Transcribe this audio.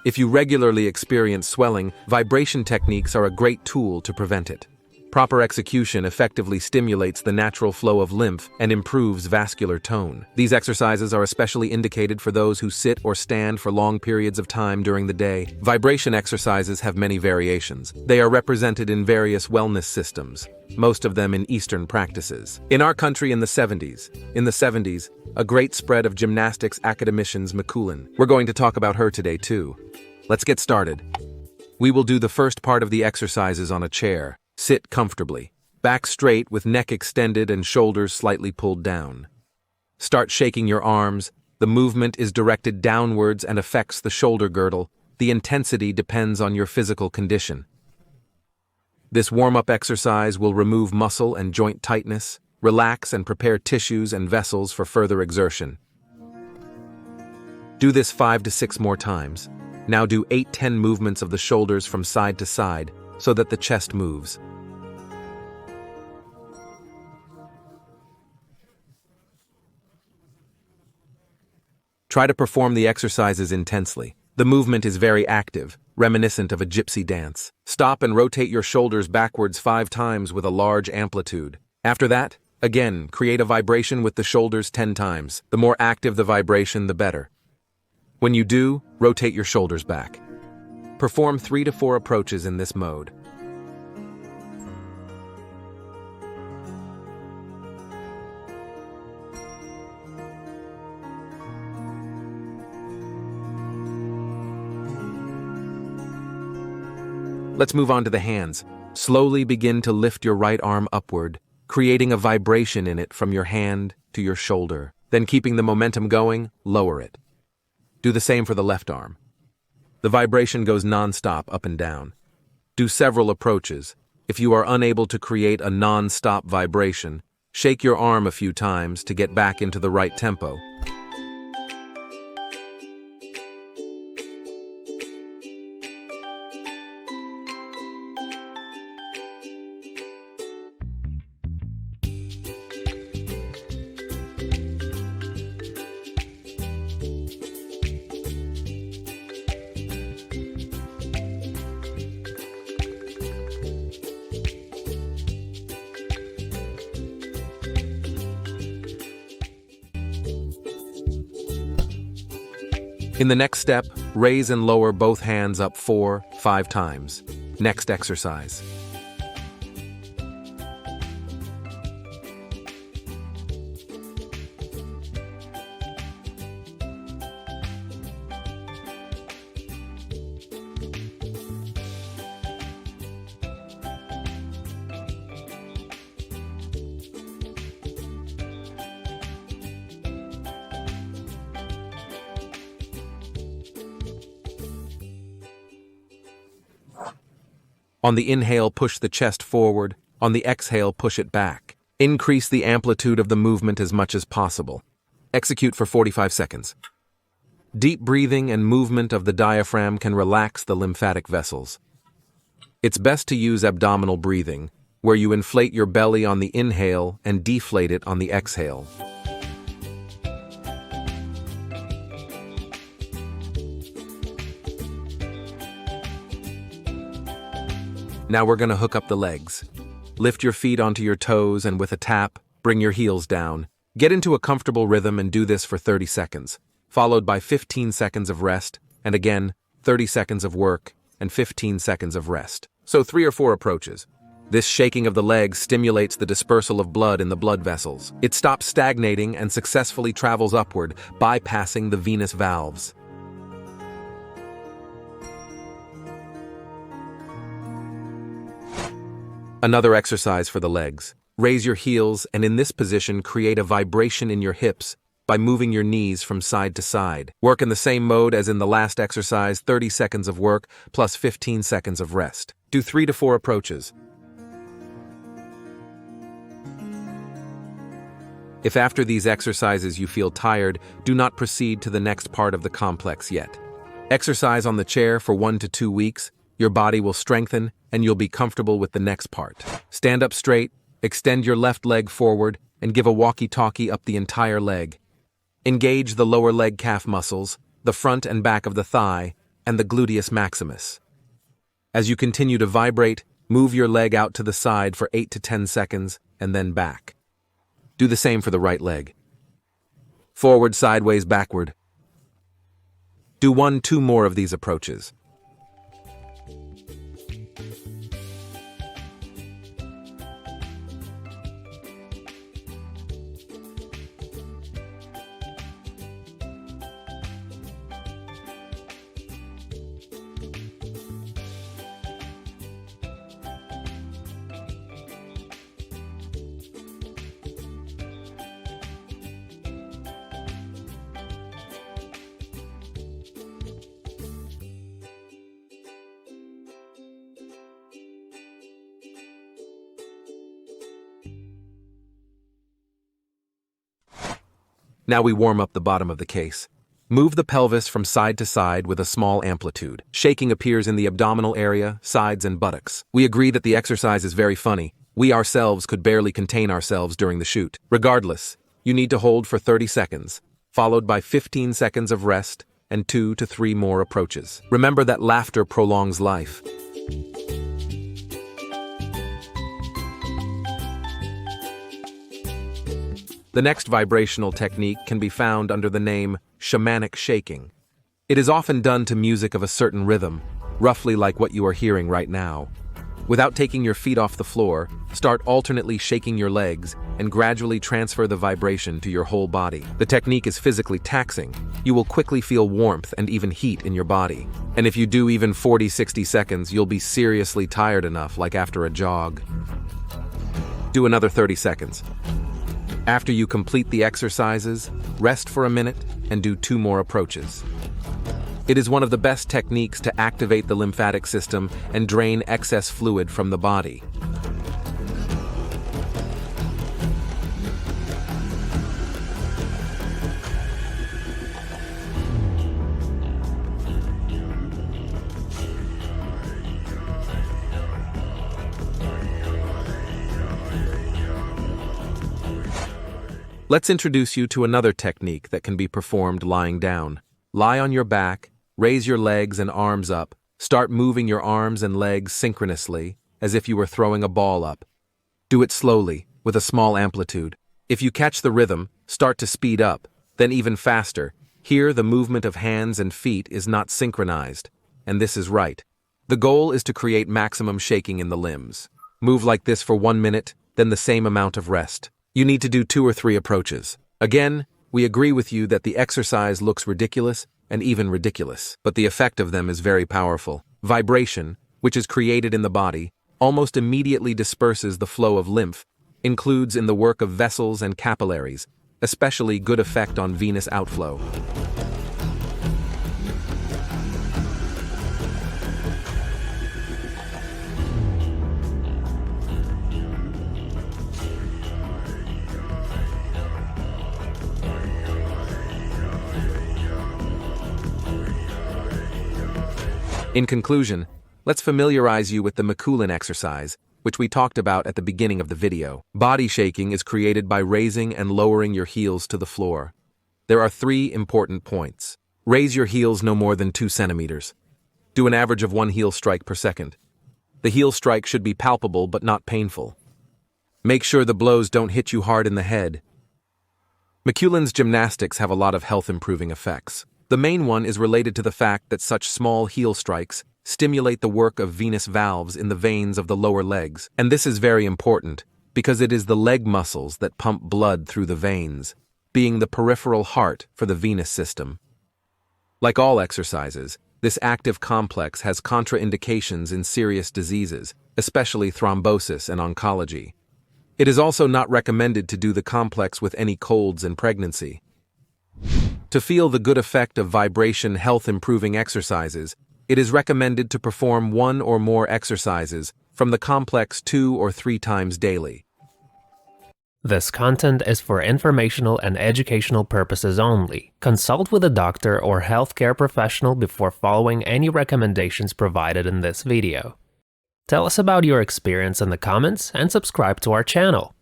If you regularly experience swelling, vibration techniques are a great tool to prevent it. Proper execution effectively stimulates the natural flow of lymph and improves vascular tone. These exercises are especially indicated for those who sit or stand for long periods of time during the day. Vibration exercises have many variations. They are represented in various wellness systems, most of them in Eastern practices. In our country in the 70s, a great spread of gymnastics academicians Mikulin. We're going to talk about her today too. Let's get started. We will do the first part of the exercises on a chair. Sit comfortably, back straight with neck extended and shoulders slightly pulled down. Start shaking your arms. The movement is directed downwards and affects the shoulder girdle. The intensity depends on your physical condition. This warm-up exercise will remove muscle and joint tightness, relax and prepare tissues and vessels for further exertion. Do this 5 to 6 more times. Now do 8-10 movements of the shoulders from side to side so that the chest moves. Try to perform the exercises intensely. The movement is very active, reminiscent of a gypsy dance. Stop and rotate your shoulders backwards 5 times with a large amplitude. After that, again, create a vibration with the shoulders 10 times. The more active the vibration, the better. When you do, rotate your shoulders back. Perform 3 to 4 approaches in this mode. Let's move on to the hands. Slowly begin to lift your right arm upward, creating a vibration in it from your hand to your shoulder. Then, keeping the momentum going, lower it. Do the same for the left arm. The vibration goes non-stop up and down. Do several approaches. If you are unable to create a non-stop vibration, shake your arm a few times to get back into the right tempo. In the next step, raise and lower both hands up 4-5 times. Next exercise. On the inhale, push the chest forward. On the exhale, push it back. Increase the amplitude of the movement as much as possible. Execute for 45 seconds. Deep breathing and movement of the diaphragm can relax the lymphatic vessels. It's best to use abdominal breathing, where you inflate your belly on the inhale and deflate it on the exhale. Now we're going to hook up the legs. Lift your feet onto your toes and with a tap, bring your heels down. Get into a comfortable rhythm and do this for 30 seconds, followed by 15 seconds of rest, and again, 30 seconds of work and 15 seconds of rest. So 3 or 4 approaches. This shaking of the legs stimulates the dispersal of blood in the blood vessels. It stops stagnating and successfully travels upward, bypassing the venous valves. Another exercise for the legs. Raise your heels and in this position create a vibration in your hips by moving your knees from side to side. Work in the same mode as in the last exercise, 30 seconds of work plus 15 seconds of rest. Do 3 to 4 approaches. If after these exercises you feel tired, do not proceed to the next part of the complex yet. Exercise on the chair for 1 to 2 weeks. Your body will strengthen and you'll be comfortable with the next part. Stand up straight, extend your left leg forward, and give a walkie-talkie up the entire leg. Engage the lower leg calf muscles, the front and back of the thigh, and the gluteus maximus. As you continue to vibrate, move your leg out to the side for 8 to 10 seconds and then back. Do the same for the right leg. Forward, sideways, backward. Do 1-2 more of these approaches. Now we warm up the bottom of the case. Move the pelvis from side to side with a small amplitude. Shaking appears in the abdominal area, sides, and buttocks. We agree that the exercise is very funny. We ourselves could barely contain ourselves during the shoot. Regardless, you need to hold for 30 seconds, followed by 15 seconds of rest and 2 to 3 more approaches. Remember that laughter prolongs life. The next vibrational technique can be found under the name shamanic shaking. It is often done to music of a certain rhythm, roughly like what you are hearing right now. Without taking your feet off the floor, start alternately shaking your legs and gradually transfer the vibration to your whole body. The technique is physically taxing. You will quickly feel warmth and even heat in your body. And if you do even 40-60 seconds, you'll be seriously tired enough, like after a jog. Do another 30 seconds. After you complete the exercises, rest for a minute and do 2 more approaches. It is one of the best techniques to activate the lymphatic system and drain excess fluid from the body. Let's introduce you to another technique that can be performed lying down. Lie on your back, raise your legs and arms up, start moving your arms and legs synchronously, as if you were throwing a ball up. Do it slowly, with a small amplitude. If you catch the rhythm, start to speed up, then even faster. Here, the movement of hands and feet is not synchronized, and this is right. The goal is to create maximum shaking in the limbs. Move like this for 1 minute, then the same amount of rest. You need to do 2 or 3 approaches. Again, we agree with you that the exercise looks ridiculous and even ridiculous, but the effect of them is very powerful. Vibration, which is created in the body, almost immediately disperses the flow of lymph, includes in the work of vessels and capillaries, especially good effect on venous outflow. In conclusion, let's familiarize you with the Mikulin exercise, which we talked about at the beginning of the video. Body shaking is created by raising and lowering your heels to the floor. There are 3 important points. Raise your heels no more than 2 centimeters. Do an average of 1 heel strike per second. The heel strike should be palpable but not painful. Make sure the blows don't hit you hard in the head. Mikulin's gymnastics have a lot of health-improving effects. The main one is related to the fact that such small heel strikes stimulate the work of venous valves in the veins of the lower legs. And this is very important, because it is the leg muscles that pump blood through the veins, being the peripheral heart for the venous system. Like all exercises, this active complex has contraindications in serious diseases, especially thrombosis and oncology. It is also not recommended to do the complex with any colds in pregnancy. To feel the good effect of vibration health-improving exercises, it is recommended to perform 1 or more exercises from the complex 2 or 3 times daily. This content is for informational and educational purposes only. Consult with a doctor or healthcare professional before following any recommendations provided in this video. Tell us about your experience in the comments and subscribe to our channel.